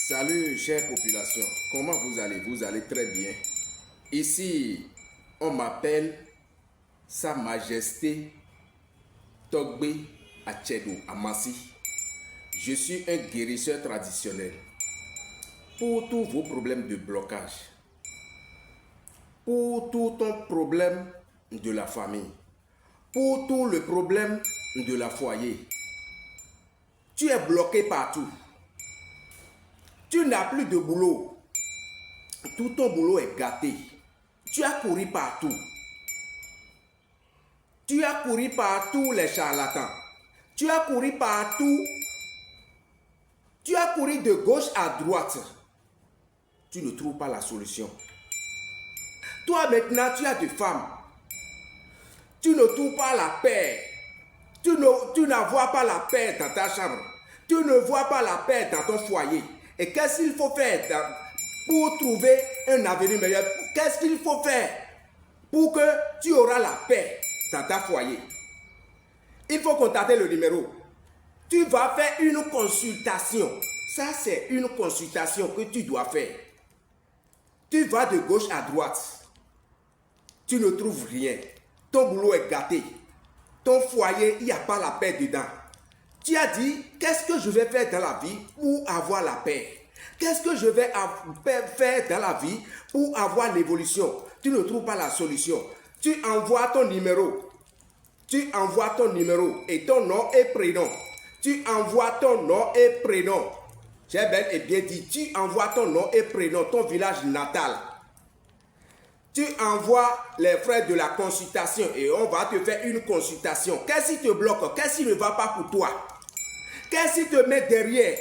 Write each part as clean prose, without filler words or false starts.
Salut chère population, comment vous allez? Vous allez très bien. Ici, on m'appelle Sa Majesté Togbe Achedo Amasi. Je suis un guérisseur traditionnel. Pour tous vos problèmes de blocage, pour tout ton problème de la famille, pour tout le problème de la foyer, tu es bloqué partout. Tu n'as plus de boulot. Tout ton boulot est gâté. Tu as couru partout. Tu as couru partout les charlatans. Tu as couru partout. Tu as couru de gauche à droite. Tu ne trouves pas la solution. Toi maintenant, tu as des femmes. Tu ne trouves pas la paix. Tu ne vois pas la paix dans ta chambre. Tu ne vois pas la paix dans ton foyer. Et qu'est-ce qu'il faut faire pour trouver un avenir meilleur? Qu'est-ce qu'il faut faire pour que tu auras la paix dans ta foyer? Il faut contacter le numéro. Tu vas faire une consultation. Ça, c'est une consultation que tu dois faire. Tu vas de gauche à droite. Tu ne trouves rien. Ton boulot est gâté. Ton foyer, il n'y a pas la paix dedans. Tu as dit, qu'est-ce que je vais faire dans la vie pour avoir la paix? Qu'est-ce que je vais faire dans la vie pour avoir l'évolution? Tu ne trouves pas la solution. Tu envoies ton numéro. Tu envoies ton numéro et ton nom et prénom. Tu envoies ton nom et prénom. J'ai bel et bien dit, tu envoies ton nom et prénom, ton village natal. Tu envoies les frais de la consultation et on va te faire une consultation. Qu'est-ce qui te bloque? Qu'est-ce qui ne va pas pour toi? Qu'est-ce qui te met derrière?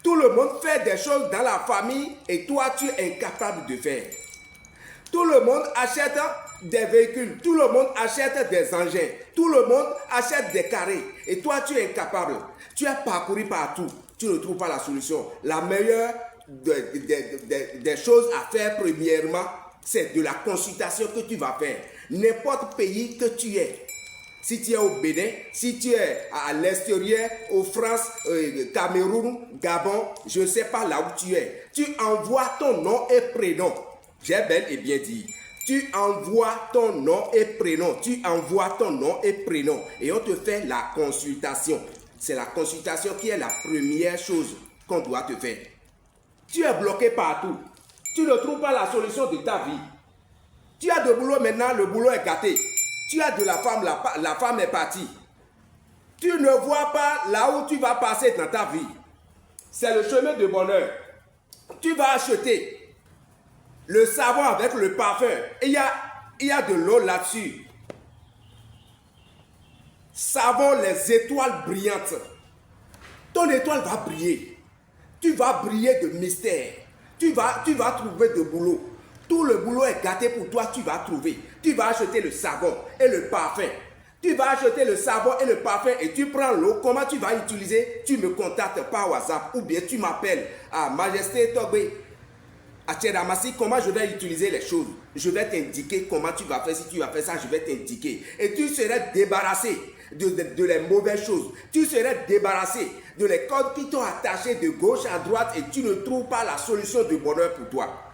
Tout le monde fait des choses dans la famille et toi tu es incapable de faire. Tout le monde achète des véhicules, tout le monde achète des engins, tout le monde achète des carrés et toi tu es incapable. Tu as parcouru partout, tu ne trouves pas la solution. La meilleure des choses à faire premièrement, c'est de la consultation que tu vas faire. N'importe pays que tu es. Si tu es au Bénin, si tu es à l'extérieur, au France, Cameroun, Gabon, je ne sais pas là où tu es. Tu envoies ton nom et prénom. J'ai bel et bien dit. Tu envoies ton nom et prénom. Tu envoies ton nom et prénom. Et on te fait la consultation. C'est la consultation qui est la première chose qu'on doit te faire. Tu es bloqué partout. Tu ne trouves pas la solution de ta vie. Tu as de boulot maintenant, le boulot est gâté. Tu as de la femme, la femme est partie. Tu ne vois pas là où tu vas passer dans ta vie. C'est le chemin de bonheur. Tu vas acheter le savon avec le parfum. Il y a de l'eau là-dessus. Savon les étoiles brillantes. Ton étoile va briller. Tu vas briller de mystère. Tu vas trouver de boulot. Tout le boulot est gâté pour toi, tu vas trouver. Tu vas acheter le savon et le parfum. Tu vas acheter le savon et le parfum et tu prends l'eau. Comment tu vas utiliser? Tu me contactes par WhatsApp ou bien tu m'appelles à Majesté Togbe Achedo Amasi. Comment je vais utiliser les choses? Je vais t'indiquer comment tu vas faire. Si tu vas faire ça, je vais t'indiquer. Et tu seras débarrassé de les mauvaises choses. Tu serais débarrassé de les cordes qui t'ont attaché de gauche à droite et tu ne trouves pas la solution de bonheur pour toi.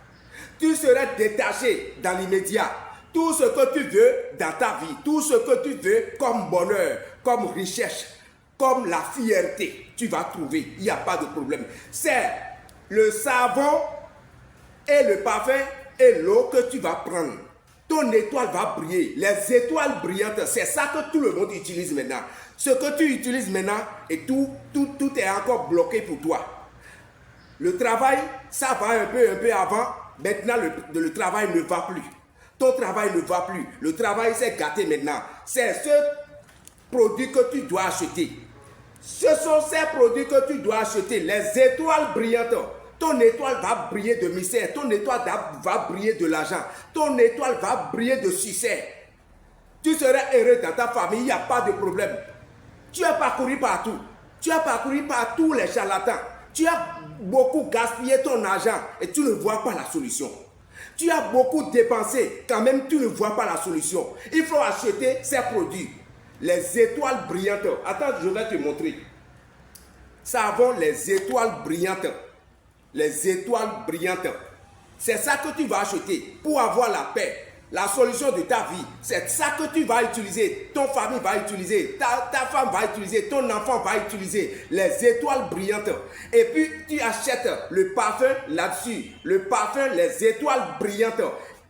Tu serais détaché dans l'immédiat. Tout ce que tu veux dans ta vie, tout ce que tu veux comme bonheur, comme richesse, comme la fierté, tu vas trouver. Il n'y a pas de problème. C'est le savon et le parfum et l'eau que tu vas prendre. Ton étoile va briller. Les étoiles brillantes, c'est ça que tout le monde utilise maintenant. Ce que tu utilises maintenant, et tout est encore bloqué pour toi. Le travail, ça va un peu avant. Maintenant, le travail ne va plus. Ton travail ne va plus. Le travail s'est gâté maintenant. C'est ce produit que tu dois acheter. Ce sont ces produits que tu dois acheter. Les étoiles brillantes. Ton étoile va briller de mystère. Ton étoile va briller de l'argent. Ton étoile va briller de succès. Tu seras heureux dans ta famille. Il n'y a pas de problème. Tu as parcouru partout. Tu as parcouru par tous les charlatans. Tu as beaucoup gaspillé ton argent et tu ne vois pas la solution. Tu as beaucoup dépensé, quand même tu ne vois pas la solution. Il faut acheter ces produits. Les étoiles brillantes. Attends, je vais te montrer. Savon les étoiles brillantes. les étoiles brillantes. C'est ça que tu vas acheter pour avoir la paix. La solution de ta vie, c'est ça que tu vas utiliser, ton famille va utiliser, ta femme va utiliser, ton enfant va utiliser, les étoiles brillantes. Et puis tu achètes le parfum là-dessus, le parfum, les étoiles brillantes.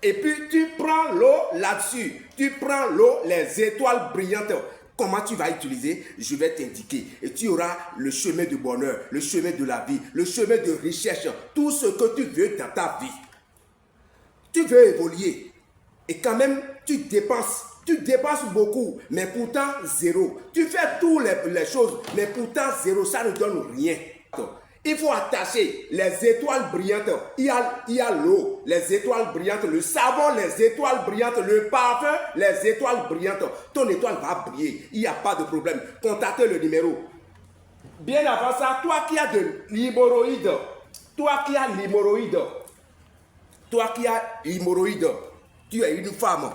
Et puis tu prends l'eau là-dessus, tu prends l'eau, les étoiles brillantes. Comment tu vas utiliser? Je vais t'indiquer. Et tu auras le chemin du bonheur, le chemin de la vie, le chemin de richesse, tout ce que tu veux dans ta vie. Tu veux évoluer. Et quand même, tu dépenses beaucoup, mais pourtant zéro. Tu fais toutes les choses, mais pourtant zéro, ça ne donne rien. Il faut attacher les étoiles brillantes. Il y a l'eau, les étoiles brillantes, le savon, les étoiles brillantes, le parfum, les étoiles brillantes. Ton étoile va briller, il n'y a pas de problème. Contactez le numéro. Bien avant ça, toi qui as de l'hémorroïde, toi qui as l'hémorroïde, tu es une femme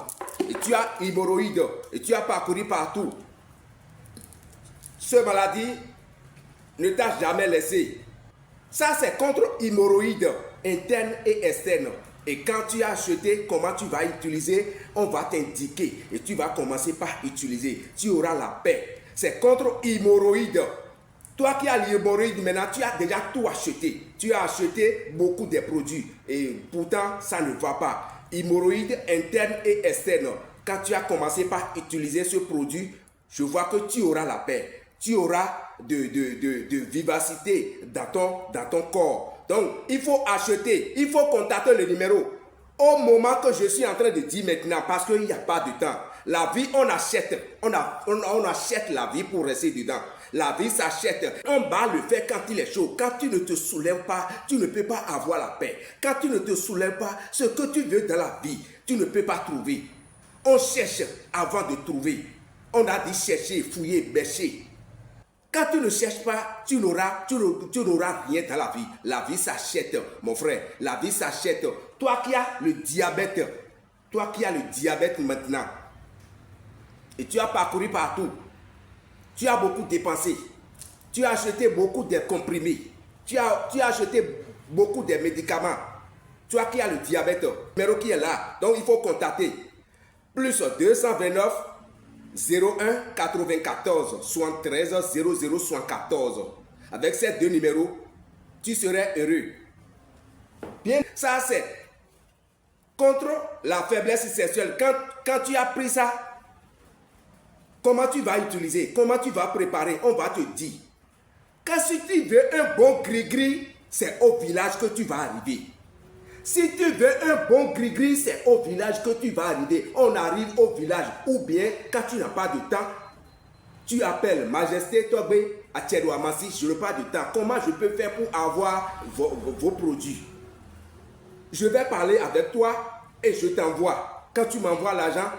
et tu as l'hémorroïde et tu as parcouru partout. Cette maladie ne t'a jamais laissé. Ça, c'est contre l'hémorroïde interne et externe. Et quand tu as acheté, comment tu vas utiliser, on va t'indiquer. Et tu vas commencer par utiliser. Tu auras la paix. C'est contre l'hémorroïde. Toi qui as l'hémorroïde, maintenant, tu as déjà tout acheté. Tu as acheté beaucoup de produits. Et pourtant, ça ne va pas. Hémorroïde interne et externe. Quand tu as commencé par utiliser ce produit, je vois que tu auras la paix. Tu auras de vivacité dans ton corps. Donc, il faut acheter, il faut contacter le numéro. Au moment que je suis en train de dire maintenant, parce qu'il n'y a pas de temps. La vie, on achète. On achète la vie pour rester dedans. La vie s'achète. On va le faire quand il est chaud. Quand tu ne te soulèves pas, tu ne peux pas avoir la paix. Quand tu ne te soulèves pas, ce que tu veux dans la vie, tu ne peux pas trouver. On cherche avant de trouver. On a dit chercher, fouiller, bêcher. Quand tu ne cherches pas, tu n'auras rien dans la vie. La vie s'achète, mon frère. La vie s'achète. Toi qui as le diabète maintenant, et tu as parcouru partout, tu as beaucoup dépensé, tu as acheté beaucoup de comprimés, tu as acheté beaucoup de médicaments. Toi qui as le diabète, le numéro qui est là, donc il faut contacter plus 229 01 94 73 00 74. Avec ces deux numéros, tu serais heureux. Bien, ça c'est contre la faiblesse sexuelle. Quand tu as pris ça, comment tu vas utiliser, comment tu vas préparer, on va te dire. Quand si tu veux un bon gris-gris, c'est au village que tu vas arriver. Si tu veux un bon gris-gris, c'est au village que tu vas arriver. On arrive au village. Ou bien, quand tu n'as pas de temps, tu appelles Majesté Tobé à Tchèdouamassi, je n'ai pas de temps. Comment je peux faire pour avoir vos produits? Je vais parler avec toi et je t'envoie. Quand tu m'envoies l'argent,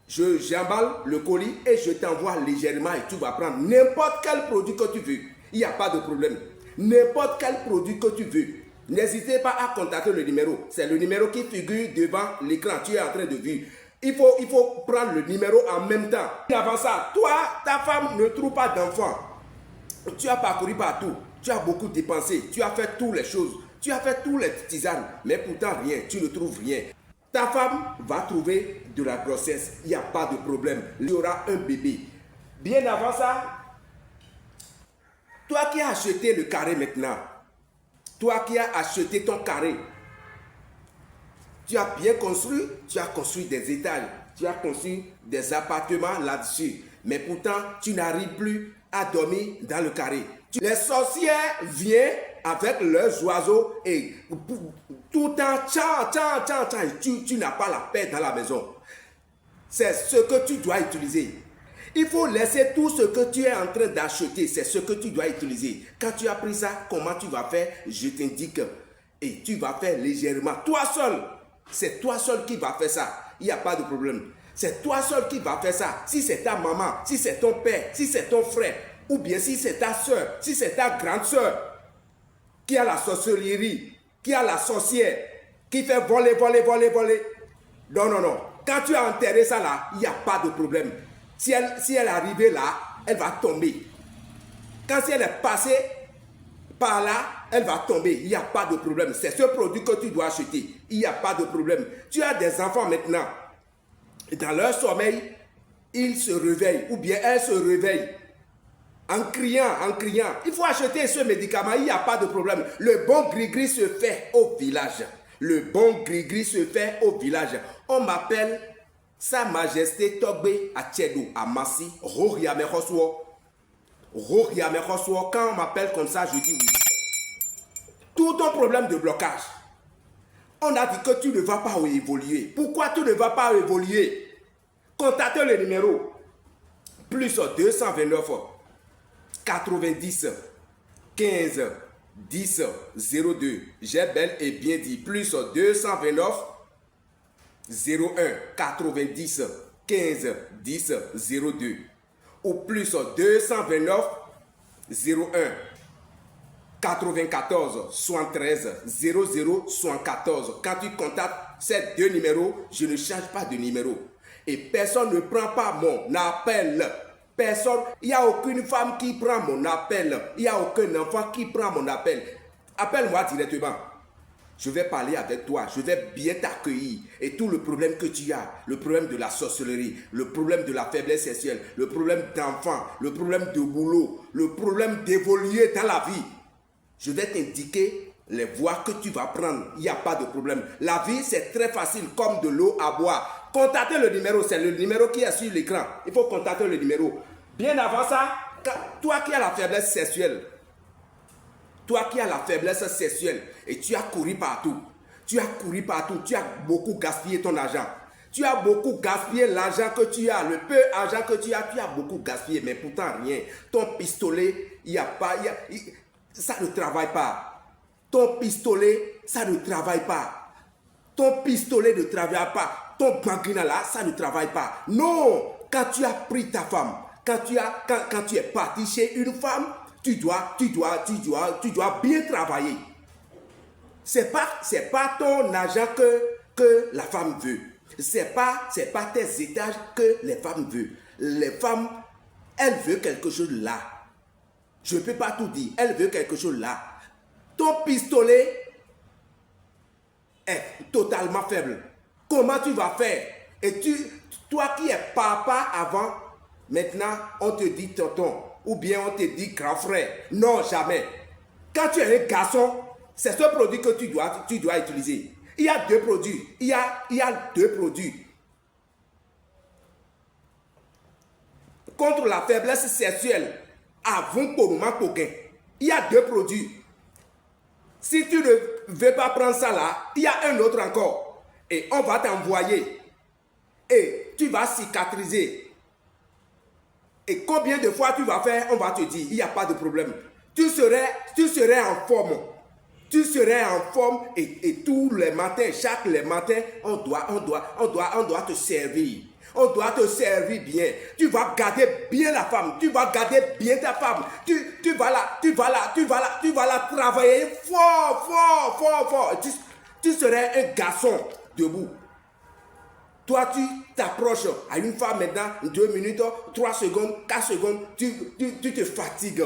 j'emballe le colis et je t'envoie légèrement et tu vas prendre n'importe quel produit que tu veux. Il n'y a pas de problème. N'importe quel produit que tu veux. N'hésitez pas à contacter le numéro. C'est le numéro qui figure devant l'écran. Tu es en train de vivre. Il faut prendre le numéro en même temps. Avant ça, toi, ta femme ne trouve pas d'enfant. Tu as parcouru partout. Tu as beaucoup dépensé. Tu as fait toutes les choses. Tu as fait tous les tisanes. Mais pourtant rien. Tu ne trouves rien. Ta femme va trouver de la grossesse. Il n'y a pas de problème. Il y aura un bébé. Bien avant ça, toi qui as acheté le carré maintenant, toi qui as acheté ton carré, tu as bien construit, tu as construit des étages, tu as construit des appartements là-dessus. Mais pourtant, tu n'arrives plus à dormir dans le carré. Les sorcières viennent avec leurs oiseaux et tout le temps, tu n'as pas la paix dans la maison. C'est ce que tu dois utiliser. Il faut laisser tout ce que tu es en train d'acheter, c'est ce que tu dois utiliser. Quand tu as pris ça, comment tu vas faire? Je t'indique. Et tu vas faire légèrement. Toi seul, c'est toi seul qui vas faire ça. Il n'y a pas de problème. C'est toi seul qui vas faire ça. Si c'est ta maman, si c'est ton père, si c'est ton frère, ou bien si c'est ta soeur, si c'est ta grande soeur, qui a la sorcellerie, qui a la sorcière, qui fait voler. Non. Quand tu as enterré ça là, il n'y a pas de problème. Si elle est arrivée là, elle va tomber. Quand elle est passée par là, elle va tomber. Il n'y a pas de problème. C'est ce produit que tu dois acheter. Il n'y a pas de problème. Tu as des enfants maintenant. Dans leur sommeil, ils se réveillent ou bien elles se réveillent en criant, en criant. Il faut acheter ce médicament, il n'y a pas de problème. Le bon gris-gris se fait au village. Le bon gris-gris se fait au village. On m'appelle Sa Majesté Togbe Atchedo Amasi Roriamekoswo. Roriamekoswo. Quand on m'appelle comme ça, je dis oui. Tout ton problème de blocage, on a dit que tu ne vas pas évoluer. Pourquoi tu ne vas pas évoluer? Contactez le numéro plus 229 90 15 10 02. J'ai bel et bien dit plus 229 01 90 15 10 02 ou plus 229 01 94 73 00 74. Quand tu contactes ces deux numéros, je ne change pas de numéro. Et personne ne prend pas mon appel. Personne, il n'y a aucune femme qui prend mon appel. Il n'y a aucun enfant qui prend mon appel. Appelle-moi directement. Je vais parler avec toi. Je vais bien t'accueillir. Et tout le problème que tu as, le problème de la sorcellerie, le problème de la faiblesse sexuelle, le problème d'enfant, le problème de boulot, le problème d'évoluer dans la vie, je vais t'indiquer les voies que tu vas prendre. Il n'y a pas de problème. La vie, c'est très facile, comme de l'eau à boire. Contactez le numéro, c'est le numéro qui est sur l'écran. Il faut contacter le numéro. Bien avant ça, toi qui as la faiblesse sexuelle, et tu as couru partout, tu as beaucoup gaspillé ton argent. Tu as beaucoup gaspillé l'argent que tu as, le peu d'argent que tu as beaucoup gaspillé, mais pourtant rien. Ton pistolet, ça ne travaille pas. Ton pistolet, ça ne travaille pas. Ton pistolet ne travaille pas. Ton gangrena là, ça ne travaille pas. Non, quand tu as pris ta femme, quand tu es parti chez une femme, tu dois bien travailler. C'est pas ton argent que la femme veut. C'est pas tes étages que les femmes veulent. Les femmes, elles veulent quelque chose là. Je ne peux pas tout dire. Elles veulent quelque chose là. Ton pistolet est totalement faible. Comment tu vas faire? Et toi qui es papa avant, maintenant on te dit tonton ou bien on te dit grand frère. Non, jamais. Quand tu es un garçon, c'est ce produit que tu dois utiliser. Il y a deux produits. Il y a deux produits. Contre la faiblesse sexuelle, avant pour il y a deux produits. Si tu ne veux pas prendre ça là, il y a un autre encore. Et on va t'envoyer. Et tu vas cicatriser. Et combien de fois tu vas faire, on va te dire, il n'y a pas de problème. Tu serais en forme. Tu serais en forme et tous les matins, chaque les matins, on doit te servir. On doit te servir bien. Tu vas garder bien la femme. Tu vas garder bien ta femme. Tu vas la travailler fort. Tu serais un garçon debout. Toi, tu t'approches à une femme maintenant, 2 minutes, 3 secondes, 4 secondes, tu te fatigues.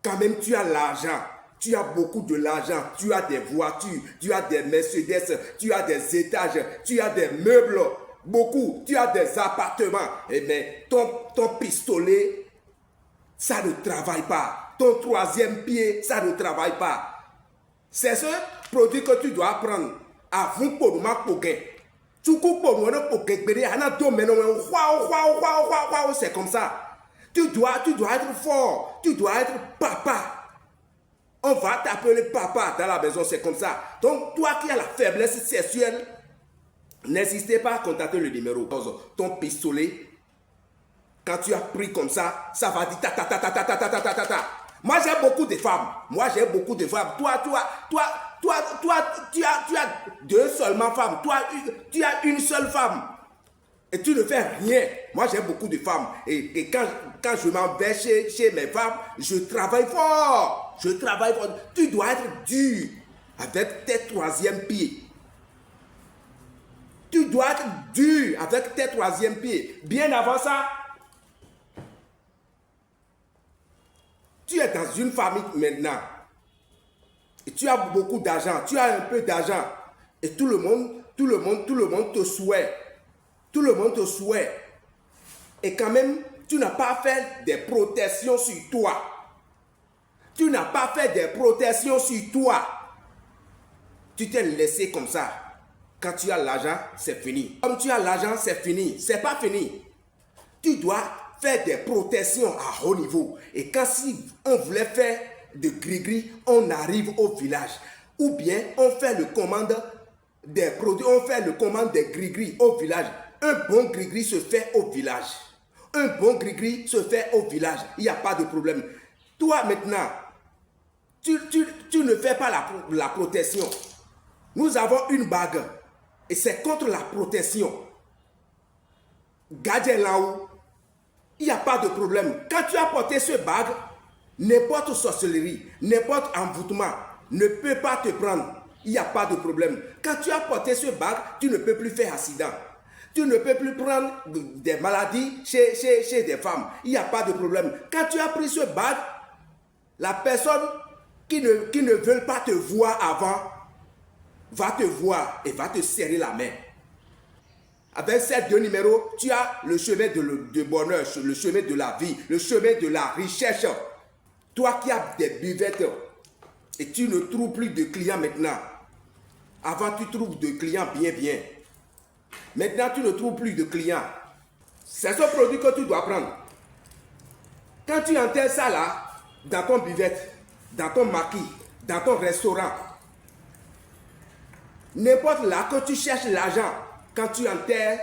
Quand même, tu as l'argent. Tu as beaucoup de l'argent. Tu as des voitures, tu as des Mercedes, tu as des étages, tu as des meubles. Beaucoup, tu as des appartements. Eh bien, ton pistolet, ça ne travaille pas. Ton troisième pied, ça ne travaille pas. C'est ce produit que tu dois prendre. Avant pour moi, pour gagner. C'est comme ça. Tu dois être fort. Tu dois être papa. On va t'appeler papa dans la maison, c'est comme ça. Donc, toi qui as la faiblesse sexuelle, n'hésitez pas à contacter le numéro. Ton pistolet, quand tu as pris comme ça va dire ta ta ta ta ta ta ta ta ta ta ta. Moi, j'ai beaucoup de femmes. Toi, tu as 2 seulement femmes. Toi, tu as une seule femme. Et tu ne fais rien. Moi, j'ai beaucoup de femmes. Et quand je m'en vais chez mes femmes, je travaille fort. Tu dois être dur avec tes troisième pieds. Tu dois être dur avec tes troisième pieds. Bien avant ça, Tu es dans une famille maintenant. Et tu as beaucoup d'argent. Tu as un peu d'argent. Et tout le monde te souhaite. Tout le monde te souhaite. Et quand même, tu n'as pas fait des protections sur toi. Tu n'as pas fait des protections sur toi. Tu t'es laissé comme ça. Quand tu as l'argent, c'est fini. Comme tu as l'argent, c'est fini. C'est pas fini. Tu dois faire des protections à haut niveau. Et quand si on voulait faire de gris-gris, on arrive au village. Ou bien on fait le commande des produits, on fait le commande des gris-gris au village. Un bon gris-gris se fait au village. Un bon gris-gris se fait au village. Il n'y a pas de problème. Toi maintenant, tu ne fais pas la protection. Nous avons une bague. Et c'est contre la protection. Gardez là-haut. Il n'y a pas de problème. Quand tu as porté ce bague, n'importe sorcellerie, n'importe envoûtement ne peut pas te prendre. Il n'y a pas de problème. Quand tu as porté ce bague, tu ne peux plus faire accident. Tu ne peux plus prendre des maladies chez des femmes. Il n'y a pas de problème. Quand tu as pris ce bague, la personne qui ne veut pas te voir avant va te voir et va te serrer la main. Avec ces deux numéros, tu as le chemin de bonheur, le chemin de la vie, le chemin de la richesse. Toi qui as des buvettes et tu ne trouves plus de clients maintenant. Avant, tu trouves des clients bien. Maintenant, tu ne trouves plus de clients. C'est ce produit que tu dois prendre. Quand tu enterres ça là, dans ton buvette, dans ton maquis, dans ton restaurant, n'importe là que tu cherches l'argent, quand tu enterres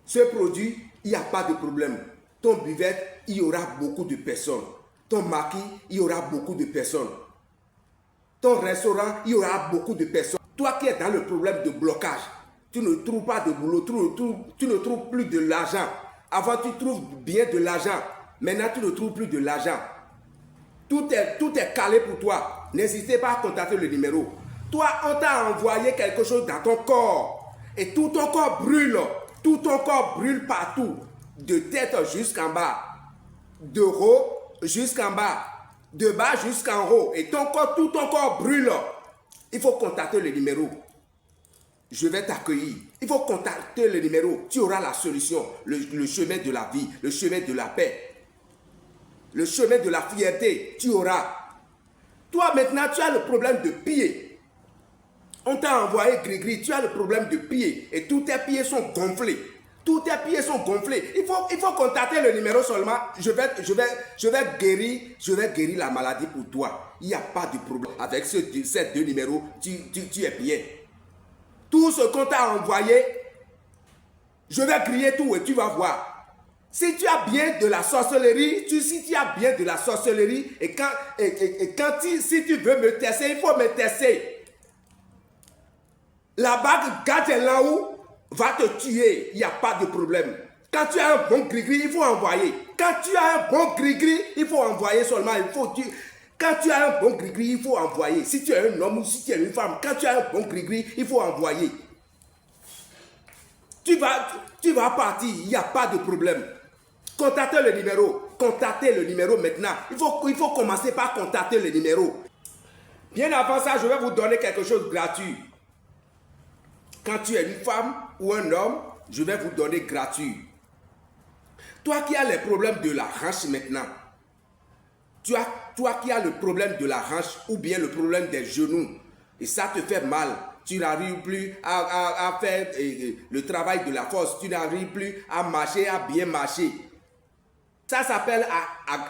ce produit, il n'y a pas de problème. Ton buvette, il y aura beaucoup de personnes. Ton maquis, il y aura beaucoup de personnes. Ton restaurant, il y aura beaucoup de personnes. Toi qui es dans le problème de blocage, tu ne trouves pas de boulot, tu ne trouves plus de l'argent. Avant, tu trouves bien de l'argent. Maintenant, tu ne trouves plus de l'argent. Tout est calé pour toi. N'hésitez pas à contacter le numéro. Toi, on t'a envoyé quelque chose dans ton corps. Et tout ton corps brûle. Tout ton corps brûle partout. De tête jusqu'en bas. De haut jusqu'en bas. De bas jusqu'en haut. Et tout ton corps brûle. Il faut contacter le numéro. Je vais t'accueillir. Il faut contacter le numéro. Tu auras la solution. Le chemin de la vie. Le chemin de la paix. Le chemin de la fierté. Tu auras. Toi maintenant, tu as le problème de pied. On t'a envoyé gris-gris, tu as le problème de pied et tous tes pieds sont gonflés. Tous tes pieds sont gonflés. Il faut contacter le numéro seulement. Je vais guérir la maladie pour toi. Il n'y a pas de problème. Avec ces deux numéros, tu es bien. Tout ce qu'on t'a envoyé, je vais griller tout et tu vas voir. Si tu as bien de la sorcellerie, si tu as bien de la sorcellerie si tu veux me tester, il faut me tester. La bague garde là-haut va te tuer, il n'y a pas de problème. Quand tu as un bon gris-gris, il faut envoyer. Quand tu as un bon gris-gris, il faut envoyer seulement. Quand tu as un bon gris-gris, il faut envoyer. Si tu es un homme ou si tu es une femme, quand tu as un bon gris-gris, il faut envoyer. Tu vas partir, il n'y a pas de problème. Contactez le numéro maintenant. Il faut commencer par contacter le numéro. Bien avant ça, je vais vous donner quelque chose de gratuit. Quand tu es une femme ou un homme, je vais vous donner gratuit. Toi qui as les problèmes de la hanche maintenant, toi qui as le problème de la hanche ou bien le problème des genoux, et ça te fait mal, tu n'arrives plus à faire le travail de la force, tu n'arrives plus à marcher, à bien marcher. Ça s'appelle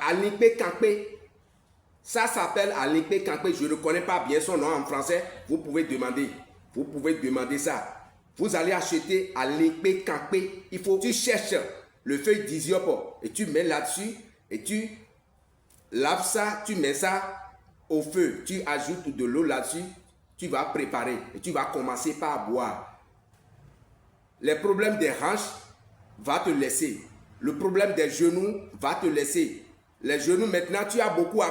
Alimpe Campé. Ça s'appelle Alimpe Campé. Je ne connais pas bien son nom en français. Vous pouvez demander. Vous pouvez demander ça. Vous allez acheter Alimpe Campé. Tu cherches le feuille d'hysope et tu mets là-dessus et tu laves ça, tu mets ça au feu. Tu ajoutes de l'eau là-dessus. Tu vas préparer et tu vas commencer par boire. Les problèmes des hanches vont te laisser. Le problème des genoux va te laisser. Les genoux, maintenant, tu as beaucoup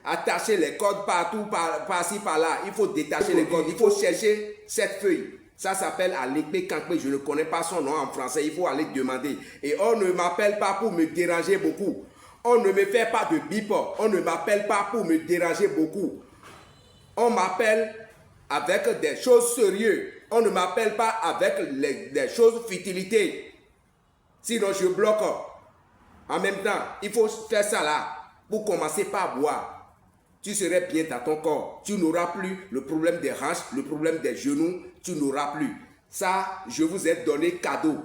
attaché les cordes partout, par-ci, par-là. Il faut détacher les cordes. Il faut chercher cette feuille. Ça s'appelle Alimpe Campé. Je ne connais pas son nom en français. Il faut aller demander. Et on ne m'appelle pas pour me déranger beaucoup. On ne me fait pas de bip. On ne m'appelle pas pour me déranger beaucoup. On m'appelle avec des choses sérieuses. On ne m'appelle pas avec des choses futilités. Sinon, je bloque. En même temps, il faut faire ça là pour commencer par boire. Tu serais bien dans ton corps. Tu n'auras plus le problème des hanches, le problème des genoux. Tu n'auras plus. Ça, je vous ai donné cadeau.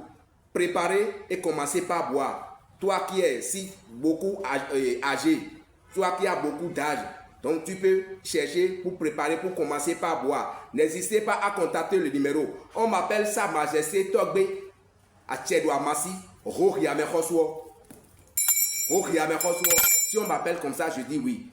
Préparez et commencez par boire. Toi qui es si beaucoup âgé, toi qui as beaucoup d'âge, donc tu peux chercher pour préparer, pour commencer par boire. N'hésitez pas à contacter le numéro. On m'appelle Sa Majesté Togbe à Tchèdouamassi, Rohiamekoswo. Si on m'appelle comme ça, je dis oui.